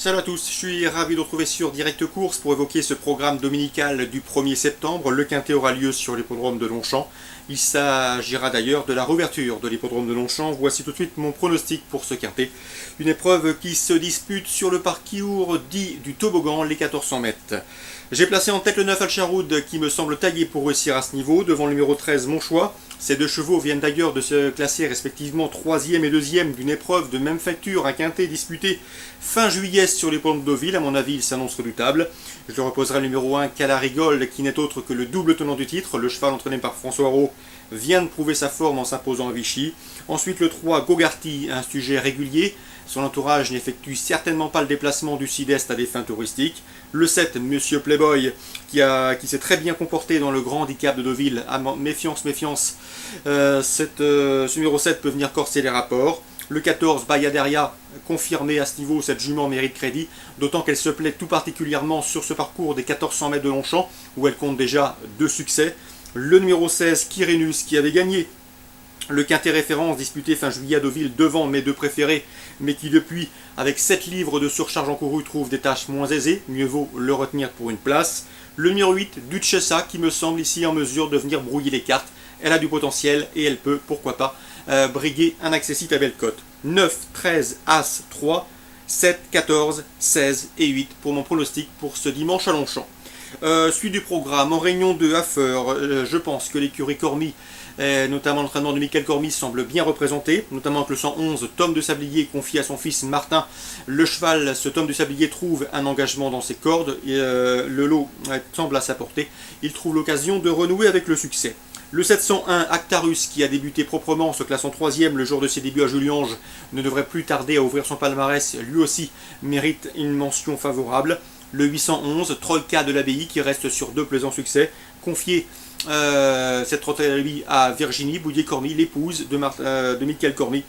Salut à tous, je suis ravi de vous retrouver sur Direct Course pour évoquer ce programme dominical du 1er septembre. Le Quintet aura lieu sur l'hippodrome de Longchamp. Il s'agira d'ailleurs de la réouverture de l'hippodrome de Longchamp. Voici tout de suite mon pronostic pour ce Quintet. Une épreuve qui se dispute sur le parcours dit du toboggan, les 1400 mètres. J'ai placé en tête le 9 Alcharoud qui me semble taillé pour réussir à ce niveau, devant le numéro 13 Mon Choix. Ces deux chevaux viennent d'ailleurs de se classer respectivement 3e et 2e d'une épreuve de même facture, un quintet disputé fin juillet sur les ponts de Deauville. À mon avis, il s'annonce redoutable. Je le reposerai le numéro 1 Calarigol, qui n'est autre que le double tenant du titre. Le cheval entraîné par François Rowe vient de prouver sa forme en s'imposant à Vichy. Ensuite, le 3 Gogarty, un sujet régulier. Son entourage n'effectue certainement pas le déplacement du sud-est à des fins touristiques. Le 7, Monsieur Playboy, qui s'est très bien comporté dans le grand handicap de Deauville. Méfiance, méfiance. Ce numéro 7 peut venir corser les rapports. Le 14, Bayaderia, confirmé à ce niveau, cette jument mérite crédit, d'autant qu'elle se plaît tout particulièrement sur ce parcours des 1400 mètres de Longchamp, où elle compte déjà 2 succès. Le numéro 16, Quirinus, qui avait gagné le quintet référence disputé fin juillet à Deauville devant mes deux préférés, mais qui depuis, avec 7 livres de surcharge encourue, trouve des tâches moins aisées, mieux vaut le retenir pour une place. Le numéro 8, Duchessa, qui me semble ici en mesure de venir brouiller les cartes. Elle a du potentiel et elle peut, pourquoi pas, briguer un accessite à belle cote. 9, 13, As, 3, 7, 14, 16 et 8 pour mon pronostic pour ce dimanche à Longchamp. Suite du programme, en réunion de Haffer, je pense que l'écurie Cormy, notamment l'entraînement de Michael Cormy, semble bien représenté, notamment avec le 111 Tom de Sablier confié à son fils Martin. Le cheval, ce Tom de Sablier, trouve un engagement dans ses cordes, et le lot semble à sa portée. Il trouve l'occasion de renouer avec le succès. Le 701 Actarus, qui a débuté proprement, se classant 3e le jour de ses débuts à Juliange, ne devrait plus tarder à ouvrir son palmarès, lui aussi mérite une mention favorable. Le 811 Troïka de l'Abbaye, qui reste sur 2 plaisants succès, confié cette Troïka de l'Abbaye à Virginie Boudier-Cormy, l'épouse de Michael Cormy,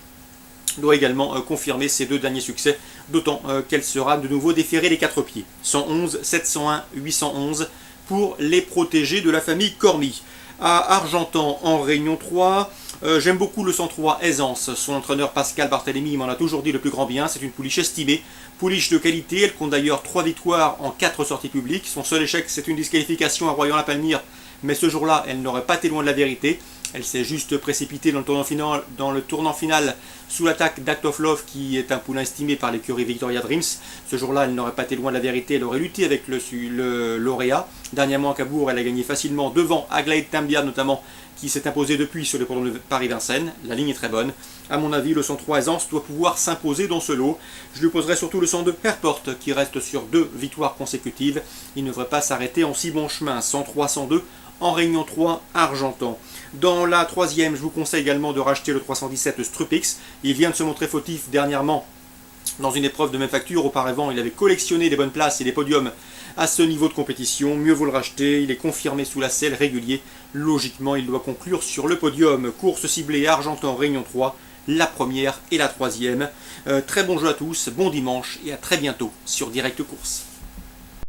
doit également confirmer ses 2 derniers succès, d'autant qu'elle sera de nouveau déférée les 4 pieds. 111, 701, 811 pour les protégés de la famille Cormy. À Argentan, en Réunion 3, j'aime beaucoup le 103 Aisance. Son entraîneur Pascal Barthélémy m'en a toujours dit le plus grand bien. C'est une pouliche estimée, pouliche de qualité. Elle compte d'ailleurs 3 victoires en 4 sorties publiques. Son seul échec, c'est une disqualification à Royan-la-Palmyre, mais ce jour-là, elle n'aurait pas été loin de la vérité. Elle s'est juste précipitée dans le tournant final sous l'attaque d'Act of Love, qui est un poulain estimé par l'écurie Victoria Dreams. Ce jour-là, elle n'aurait pas été loin de la vérité, elle aurait lutté avec le lauréat. Dernièrement à Cabourg, elle a gagné facilement devant Aglaé Tambia notamment, qui s'est imposé depuis sur les programmes de Paris-Vincennes. La ligne est très bonne. À mon avis, le 103 Aisance doit pouvoir s'imposer dans ce lot. Je lui poserai surtout le 102 Airport, qui reste sur 2 victoires consécutives. Il ne devrait pas s'arrêter en si bon chemin. 103-102 en Réunion 3, Argentan. Dans la 3e, je vous conseille également de racheter le 317 Strupix. Il vient de se montrer fautif dernièrement dans une épreuve de même facture. Auparavant, il avait collectionné des bonnes places et des podiums à ce niveau de compétition. Mieux vaut le racheter, il est confirmé sous la selle, régulier. Logiquement, il doit conclure sur le podium. Course ciblée Argentan, Réunion 3, la première et la 3e. Très bon jeu à tous, bon dimanche et à très bientôt sur Direct Course.